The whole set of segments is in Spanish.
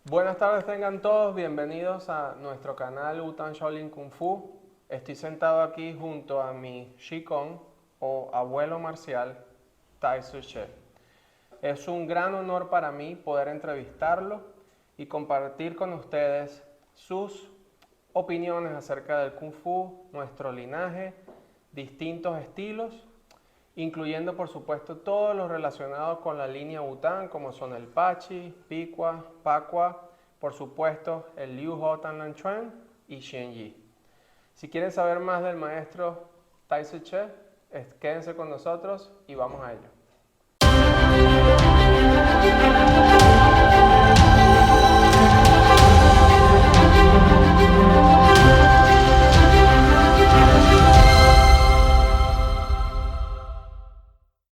Buenas tardes tengan todos, bienvenidos a nuestro canal Wutan Shaolin Kung Fu. Estoy sentado aquí junto a mi Shikong o abuelo marcial, Tai Tzu Che. Es un gran honor para mí poder entrevistarlo y compartir con ustedes sus opiniones acerca del Kung Fu, nuestro linaje, distintos estilos, incluyendo por supuesto todo lo relacionado con la línea Wutan, como son el Pachi, Piqua, Paqua, por supuesto el Liu Ho Tan Lan Chuan y Xian Yi. Si quieren saber más del maestro Tai Tzu Che, quédense con nosotros y vamos a ello.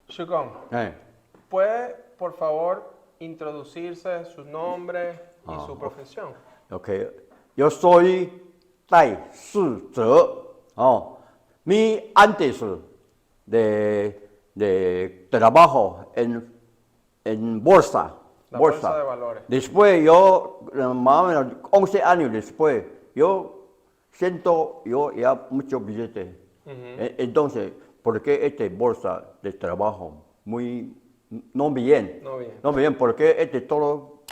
Shukong, ¿puede por favor introducirse su nombre y su profesión? Ok, yo soy Tai Tzu Che. Mi antes de trabajo en bolsa. La bolsa de valores. Después yo, más o menos 11 años después, yo siento ya mucho billete. Entonces, ¿por qué esta bolsa de trabajo no bien? No bien, porque todo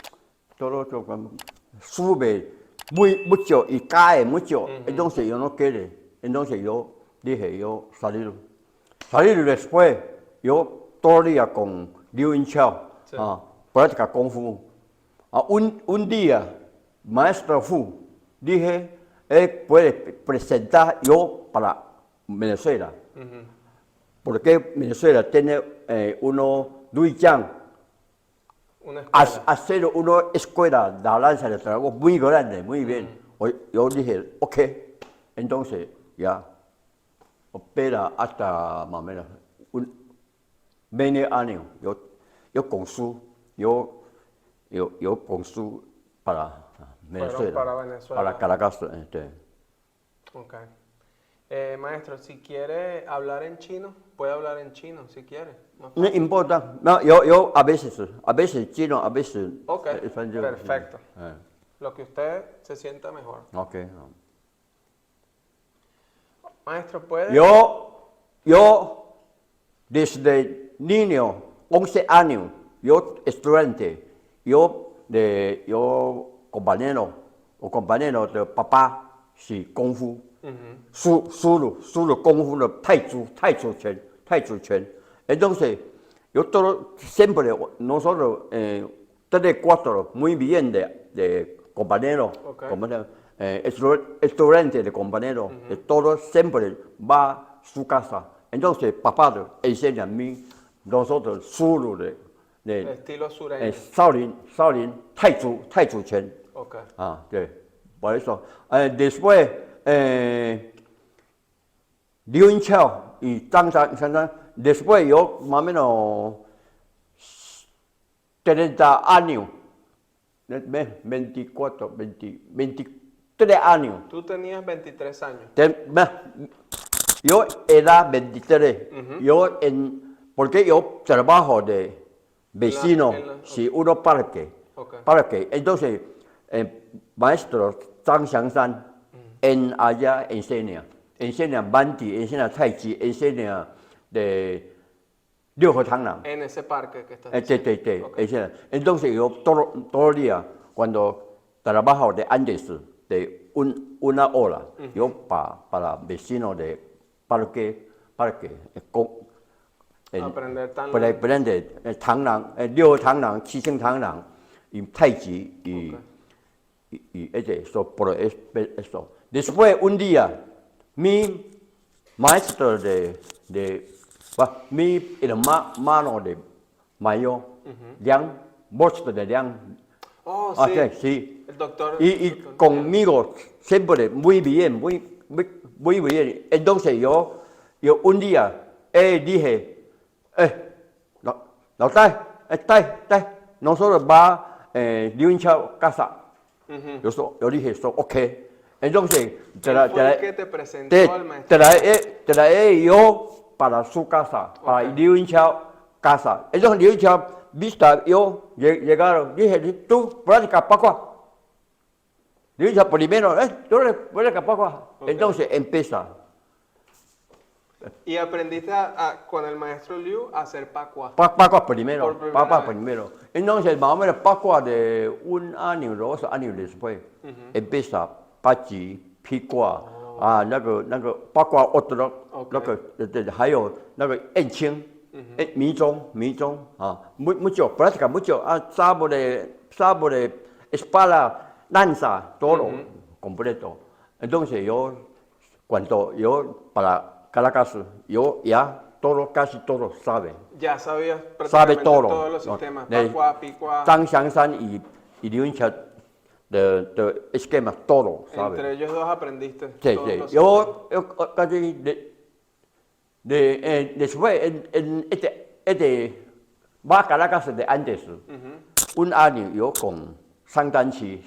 sube mucho y cae mucho. Entonces yo no quiero. Entonces yo dije, yo salir después, yo todo el día con Liu Yinchao, sí. Práctica Kung Fu. Un día, maestro Fu, dije, él puede presentar yo para Venezuela. Porque Venezuela tiene hacer una escuela de danza de trabajo muy grande, muy bien. Yo dije, ok, entonces ya, opera hasta más o menos 20 años. Yo consumo, yo consumo para Venezuela, para Caracas. Okay. Maestro, si quiere hablar en chino, puede hablar en chino si quiere. No importa, no, yo a veces chino, a veces español. Perfecto. Lo que usted se sienta mejor. Okay. Maestro, ¿puede? Yo desde niño, 11 años, yo estudiante, yo compañero de papá, sí, Kung Fu. Solo Kung Fu de Tai Tzu Che. Entonces, siempre, nosotros, 3, 4, muy bien de compañeros, estudiantes de compañeros, todos siempre va a su casa. Entonces, papá enseña a mí, nosotros, solo de estilo sureño. Shaolin, Tai Tzu Che. Okay. Sí, por eso. Después, Liu Yinchao y Zhang Shan, después yo más o menos 30 años, 24, 23 años. Tú tenías 23 años. Yo era 23. Porque yo trabajo de vecino, si uno parque. Entonces, maestro Zhang Xiangshan allá enseña Banti, enseña Tai Chi, enseña de Liu Ho Tang Lan. En ese parque que estás diciendo. Okay. Entonces yo todo el día, cuando trabajo de antes de una hora, yo para vecino de parque, aprender Tang Lan, Liu Ho Tang Lan, Qi Xing Tang Lan, y Tai Chi, y por eso. Después, un día, mi maestro mi hermano de mayor, maestro de Liang. Oh, sí. El doctor. Y conmigo siempre muy bien. Entonces yo un día dije, Tai, nosotros va Liu Yinchao casa. Yo dije, ok. Entonces, ¿Qué te presentó al maestro? trae yo para su casa, para Liu Yinchao casa. Entonces, Liu Yinchao, vista, yo llegaron, dije, tú, práctica, Paqua. 刘云桥 primero, tú eres capaz. Okay. Entonces empieza. Y aprendiste con el maestro Liu a hacer pacua. Pacua primero. Por primera Pacua vez. primero. Entonces, más o menos Pacua de 1 año, 2 años después, empieza Pachi, Picua, 那个Pacua otro, 还有那个燕青。迷踪啊，mucho práctica mucho sabe espada lanza todo completo. Entonces yo cuando yo para Caracas yo ya casi todo sabe. Ya sabías Sabe prácticamente todo. todos los sistemas, pacua, picua. 张祥山y Liu Yinqiao de esquema todo sabe. Entre ellos dos aprendiste. Sí, todos sí. los Yo casi después va a Caracas de antes, 1 año yo con Sandanchi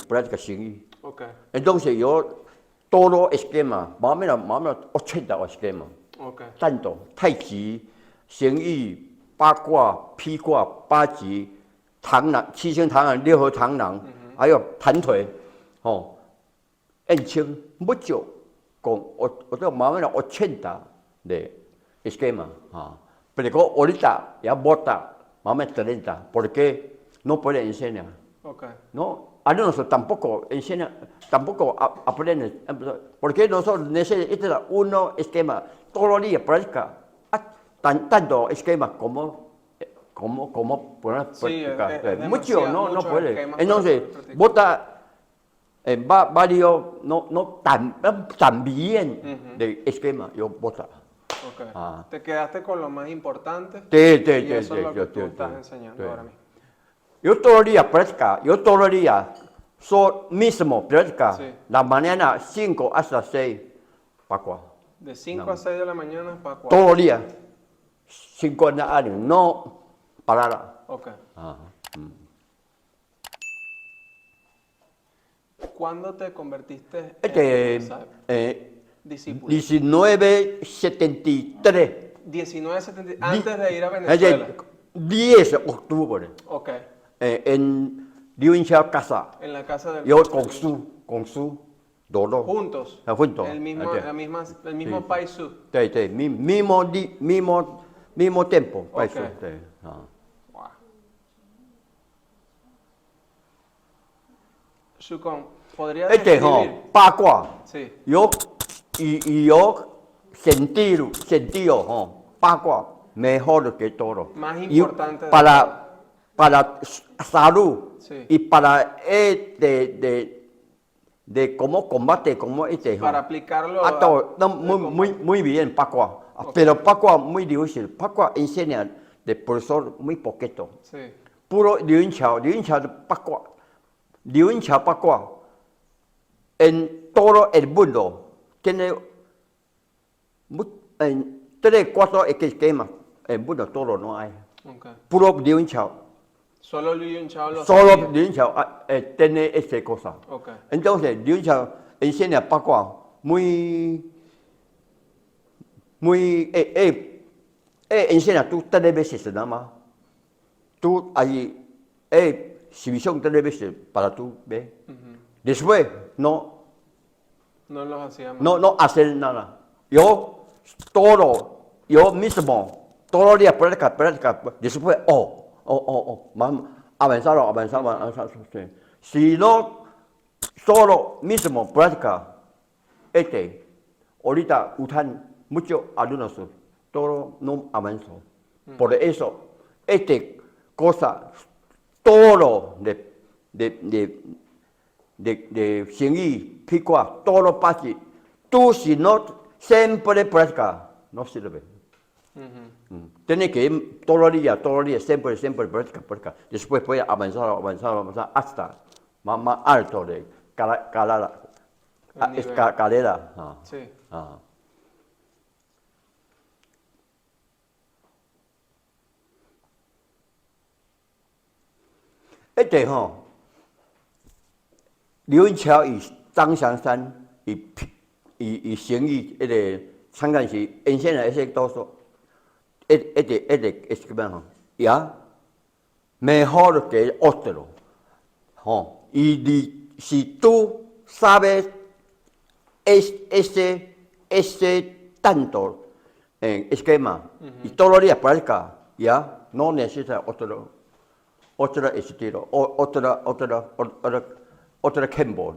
práctica Xingyi. Okay. Entonces yo todo esquema, más o menos 80 esquema. Okay. Tanto太极、Xingyi、八卦、劈卦、八极、螳螂、七星螳螂、六合螳螂，还有弹腿，燕青，mucho con más o menos 80 de esquema. Pero ahorita ya bota más o menos 30, porque no puede enseñar. Okay. No, algunos tampoco enseñan, tampoco aprenden, porque nosotros necesitamos uno esquema, todos los días práctica, tanto esquema como poner práctica. Mucho no puede. Entonces, bota varios, no tan bien de esquema, yo bota. Okay. Te quedaste con lo más importante. Sí, y eso es lo que tú estás enseñando ahora mismo. Yo todos los días práctica, mismo práctica, la mañana 5 hasta 6, pacua. De 5 a 6 de la mañana, pacua. Todos los días, 50 años, no parar. Okay. ¿Cuándo te convertiste en discípulo? 1973. 1970, antes de ir a Venezuela. 10 de octubre. Okay. En Liu Yinqiao casa. En la casa del. Yo con su dolor. Juntos. Juntos. El mismo paisú. Sí, mismo tiempo. Paisú. Okay. Wow. Shukong, ¿podrías describir? Pacua. Sí. Yo sentido, pacua mejor que todo. Más importante. Para salud, sí. Y para de cómo combate, para aplicarlo a todo. No, muy bien, pacua. Okay. Pero pacua muy difícil. Pacua enseña de profesor muy poquito. Sí. Puro Liu Yinqiao pacua. Liu Yinqiao pacua. En todo el mundo tiene 3, 4 esquemas. En el mundo todo no hay. Okay. Puro Liu Yinqiao. Solo Liu Yinqiao lo Solo sabía. Liu Yinqiao tiene esa cosa. Okay. Entonces, Liu Yinqiao enseña pacua muy enseña tú 3 veces nada más. Tú ahí, exhibición 3 veces para tú ver. Después, no los hacíamos. No hacer nada. Yo mismo, todos los días práctica, después, avanzar. Sí. Si no, solo mismo práctica, ahorita usan muchos alumnos, todo no avanzó. Por eso, cosa, todo de Xingyi, Picua, todo lo fácil. Tú si no siempre práctica, no sirve. Tienes que ir todos los días, siempre práctica. Después puedes avanzar hasta más alto de escalera. Sí. Liu Yinqiao y Zhang Xiangsan y Xingyi 상관시 enseña ese todo esquema ya mejor que otro y si tú sabes ese tanto esquema y todos los días practica, ya no necesitas otro estilo, otro campo,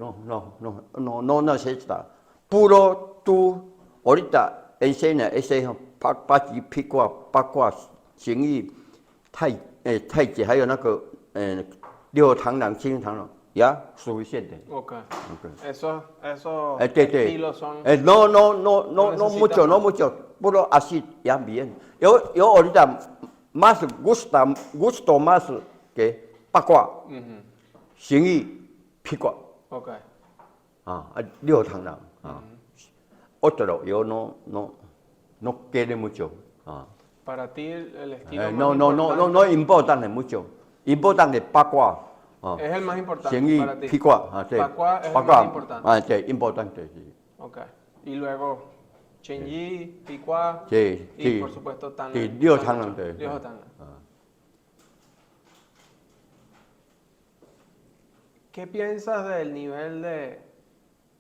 no necesita. Puro tú ahorita enseña ese八极劈挂、八卦、形意、太极，还有那个六螳螂、七螳螂。Ya, suficiente. Ok. Okay. Esos Sí. estilos son... No mucho, no mucho. Puro así, ya bien. Yo ahorita más gusto más que Pakua, Xingyi, Pikua. Ok. Liu Tanglang. Otro, yo no quiero mucho. Para ti el estilo No importante mucho. Importante Pakua. Es el más importante para ti. Pikua, sí. Pakua es el más importante. Sí, importante, sí. Ok. Y luego Xingyi, Pikua Sí, y sí. por supuesto Tanglang. Sí, Liu Tanglang. Liu Tanglang. ¿Qué piensas del nivel de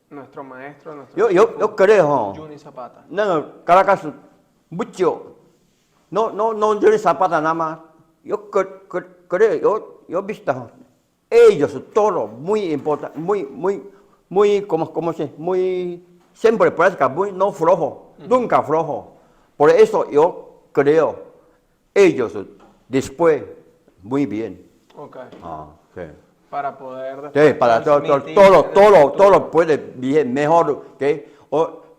nuestro maestro, yo creo, Juni Zapata? Caracas mucho. No Juni Zapata nada más. Yo creo, yo he visto ellos todos muy importantes, muy, como se, muy, siempre práctica, muy no flojo, nunca flojo. Por eso yo creo, ellos después, muy bien. Ok. Sí. Para poder Sí, para todo puede bien, mejor que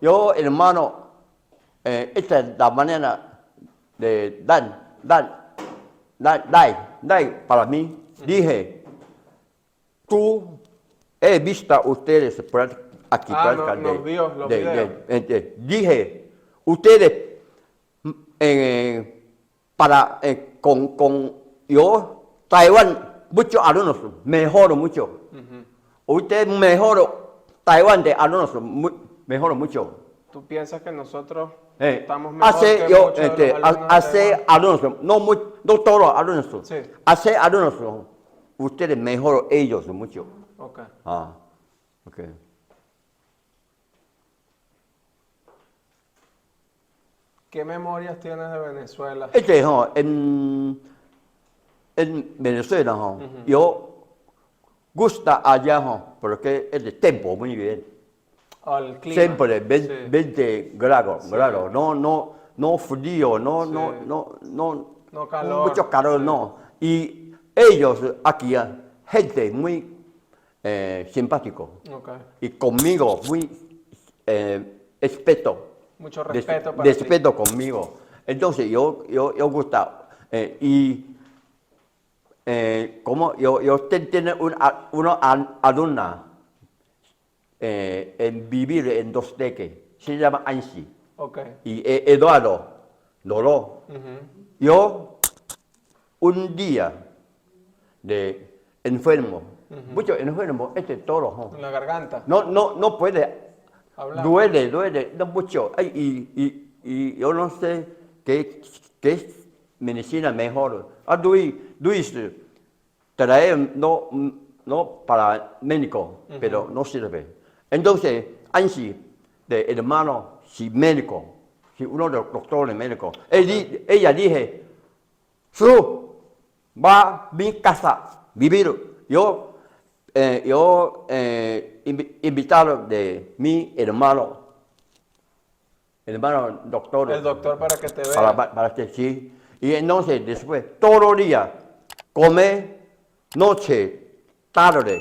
yo hermano, esta es la manera de Dai para mí, dije, tú he visto ustedes aquí nos vio los videos. Dije, ustedes con yo Taiwán muchos alumnos mejor mucho. Usted mejor Taiwán de alumnos mejor mucho. ¿Tú piensas que nosotros estamos mejor que muchos de los alumnos hace alumnos, no todos los alumnos. Sí. Hace alumnos, ustedes mejor ellos mucho. Ok. Ok. ¿Qué memorias tienes de Venezuela? En Venezuela, yo gusta allá, porque el tiempo muy bien. El clima. Siempre Sí. 20 grados, Sí. no frío, Sí. No calor. mucho calor, Sí. no. Y ellos aquí, gente muy simpático. Okay. Y conmigo muy respeto. Mucho respeto para Respeto conmigo. Entonces yo gusta. Como yo tengo una alumna en vivir en Dos Teques, se llama Ansi. Okay. Y Eduardo, Lolo. Yo un día de enfermo, mucho enfermo, todo. En la garganta. No puede Hablar. duele, no mucho. Y yo no sé qué es medicina mejor. Luis, trae no para médico, pero no sirve. Entonces, Ansi, de hermano, si médico, si uno de los doctores médicos, ella dije, va a mi casa vivir. Yo invitado de mi hermano doctor. El doctor para que te vea. Para que sí. Y entonces después, todo el día, come, noche, tarde.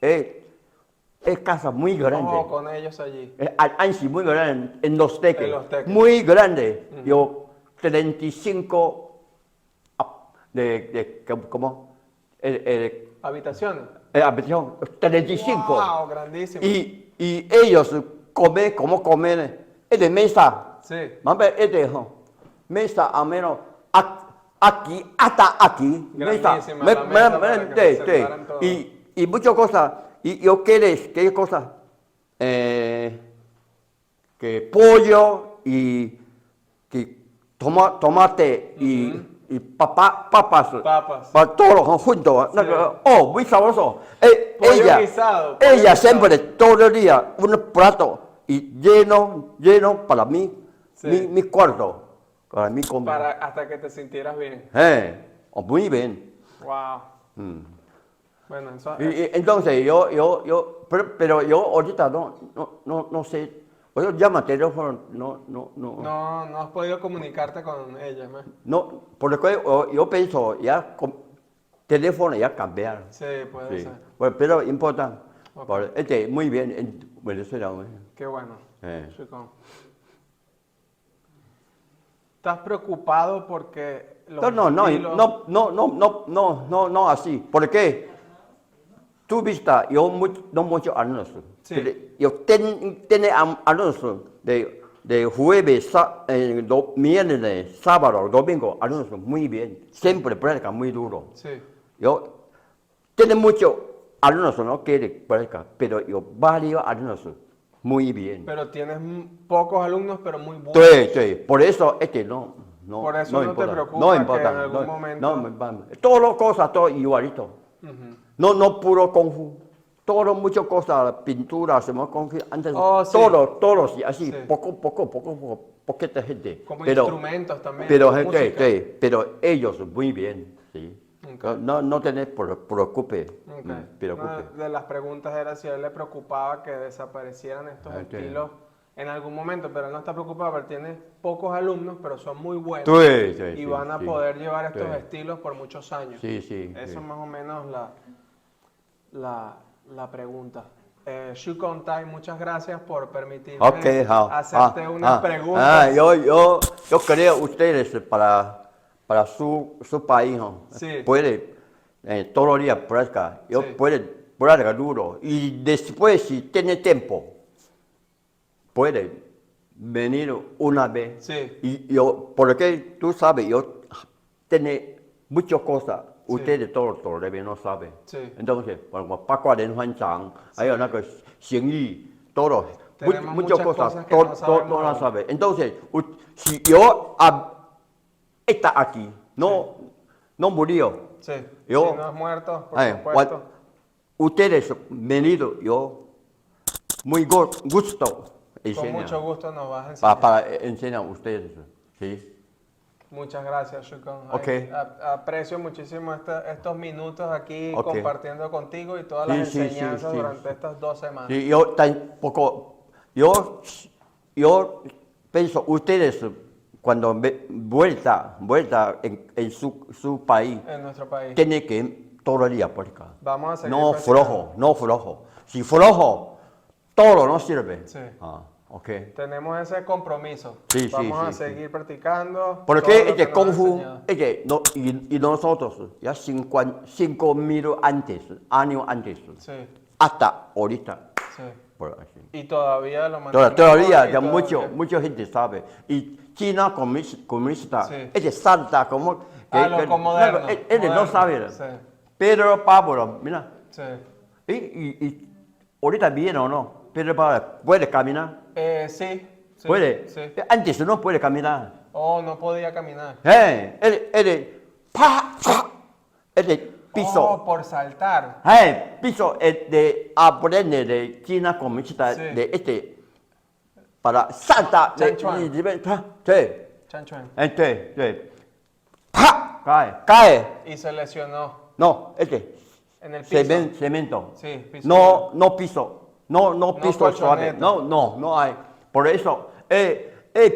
Es casa muy grande. Con ellos allí. Ansi muy grande, en Los Teques. En Los Teques. Muy grande. Yo 35 ¿cómo? Habitaciones. Habitación, 35. Wow, grandísimo. Y ellos comen, es de mesa. Sí. Mesa a menos aquí, hasta aquí. Grandísima la mesa para que se sentaran todos. Y muchas cosas. Y yo qué cosas, que pollo y que tomate y y papas, para todos juntos, muy sabroso. Pollo Ella, guisado, pollo ella guisado. siempre, todo el día, un plato y lleno para mí, Sí. mi cuarto, para mí comer. Hasta que te sintieras bien. Muy bien. Wow. Bueno, eso Entonces pero yo ahorita no sé, yo llamo teléfono, no has podido comunicarte con ella, ¿no? no, porque yo pienso ya teléfono ya cambiar. Sí, puede ser. Bueno, pero importa, Ok. muy bien en Venezuela. Qué bueno. Eh. Chicón. ¿Estás preocupado porque los No, estilos- no así, porque tú viste, yo no mucho anuncios. Sí. Yo tiene anuncios de jueves, viernes, sábado, domingo, anuncios muy bien. Siempre práctica muy duro. Sí. Yo tiene mucho anuncios, no quiere práctica, pero yo varios anuncios muy bien. Pero tienes pocos alumnos, pero muy buenos. Sí, por eso no Por eso no te importa, preocupa no que importa, en algún momento- todas las cosas, todo igualito. No puro Kung Fu. Todo, muchas cosas, pintura, hacemos Kung Fu. Antes, Oh, sí. todos, así, Sí. poquita gente. Como Pero, instrumentos también. pero, música. pero ellos muy bien, sí. Ok. No tenés preocupe, Ok. preocupe. Una de las preguntas era si a él le preocupaba que desaparecieran estos Sí. estilos en algún momento, pero él no está preocupado porque tiene pocos alumnos, pero son muy buenos Sí, y van a poder llevar estos Sí. estilos por muchos años. Sí. Eso es más o menos la pregunta. Shu Kong Tai, muchas gracias por permitirme hacerte unas preguntas. Yo creo ustedes para su país, ¿no? Sí. Puede todos los días práctica, Sí. puede práctica duro y después si tiene tiempo puede venir una vez. Sí. Y porque tú sabes, yo tiene muchas cosas. Sí. Ustedes todos todavía no saben. Sí. Entonces, como Paco de Juan Chang, hay una cosa, todos, Tenemos muchas muchas cosas, cosas que no sabemos no las aún. saben. Entonces, si yo está aquí, no murió. Sí. Yo- Si no has muerto, por Ay, supuesto. Ustedes venido, yo muy gusto Con enseñar, mucho gusto nos vas a enseñar. para enseñar a ustedes. ¿Sí? Muchas gracias, Shukon. Ok. Aprecio muchísimo estos minutos aquí Ok. compartiendo contigo y todas las Sí, enseñanzas sí. durante estas 2 semanas. Sí, yo tampoco, yo pienso, ustedes cuando vuelta en su país, En nuestro país. tienen que todo el día practicar. Vamos a seguir No practicando. no flojo. Si flojo, todo no sirve. Sí. Ok. Tenemos ese compromiso. Sí, sí, Vamos a sí, seguir practicando. todo Porque lo que nos Kung has Fu, enseñado. y nosotros, ya 5.000 años antes, Sí, hasta ahorita, sí. por así. Y todavía lo mantenemos. Todavía y ya todavía- mucha gente sabe. Y China comunista, Sí. salta como... Lo moderno, Él no moderno, sabe. sí. Pedro Pablo, mira. Sí. Y ahorita viene o no. Pedro Pablo, ¿puede caminar? Sí. ¿Puede? Sí. Antes no puede caminar. Oh, no podía caminar. Él piso. Oh, por saltar. Piso de aprender de China comunista, Sí. de para saltar. Chan Chuan. Sí. Chan Chuan. Sí. Cae. Y se lesionó No, en el piso. cemento. Sí, piso. No piso. No piso suave. colchoneta. No hay. Por eso,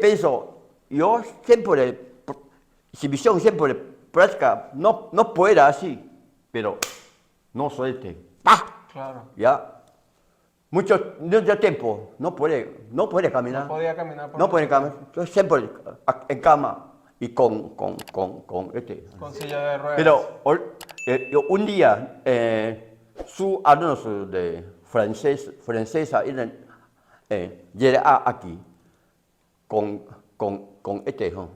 pienso, yo siempre, si visión siempre práctica, no puede así, pero no suelte. Claro. Ya. Mucho tiempo no puede caminar. No podía caminar por No puede mucho caminar. Yo siempre en cama y con Con silla de ruedas. Pero un día su alumnos de francesa llega aquí con ¿no?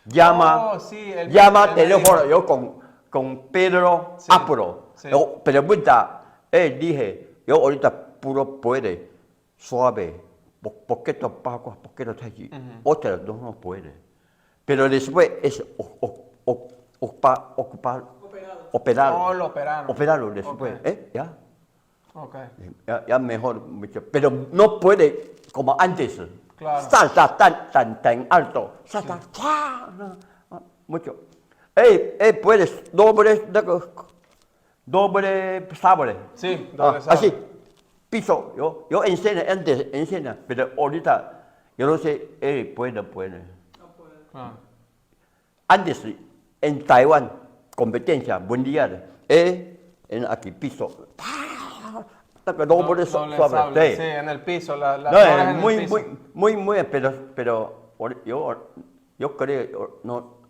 Llama Oh, sí, el teléfono médico. yo con Pedro Sí, Apro. sí. Yo pregunta, dije, yo ahorita puro puede, suave, poquito poquito allí. Otra no puede. Pero después es operarlo. Oh, lo operaron. Operarlo después, Ok. ¿ya? Ok. Ya mejor mucho. Pero no puede como antes. Claro. Salta tan alto. Salta, mucho. Puedes doble sable. Sí, doble Así, sable. piso. Yo enseña, pero ahorita yo no sé, puede. Ah, Antes, en Taiwán, competencia mundial, en aquí piso. Doble doble suave. sable. Sí. Sí, en el piso, las No, flores en el muy, piso. muy, pero yo creo, no.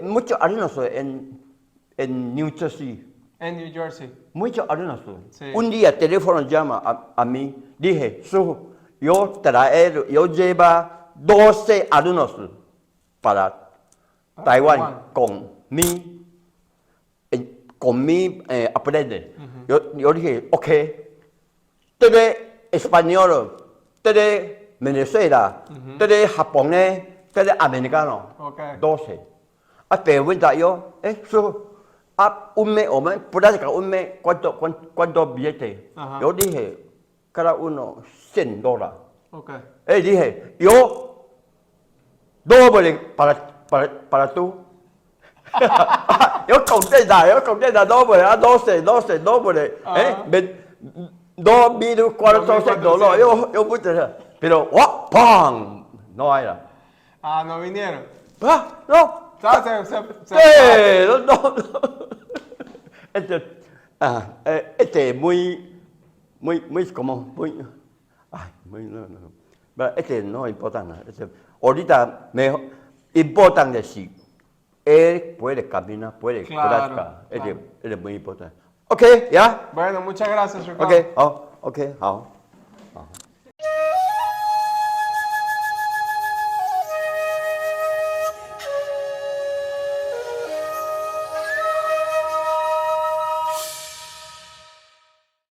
Muchos alumnos en New Jersey, En New Jersey. muchos alumnos. Sí. Un día teléfono llama a mí, dije, yo lleva 12 alumnos para Taiwán con mi aprende. Yo dije, ok, 3 español, 3 Venezuela, 3 japonés, 3 americanos, Ok. 12. Pregunta yo, un mes o más, práctica un mes, ¿cuántos billetes? Ajá. Yo dije, cada uno $100. Ok. Dije, yo doble para tú. Yo contenta, doble, 12, doble. Ajá. $2,400. Yo puse, pero, ¡pam! No hay. Ah, no vinieron. No. ¿Sabes? Sí, no. Este es muy, no. Pero este no es importante. Ahorita importante sí. Él puede caminar, puede Claro, practicar. claro. Este es muy importante. Ok, ya. Bueno, muchas gracias, Ricardo. Ok, ok, 好。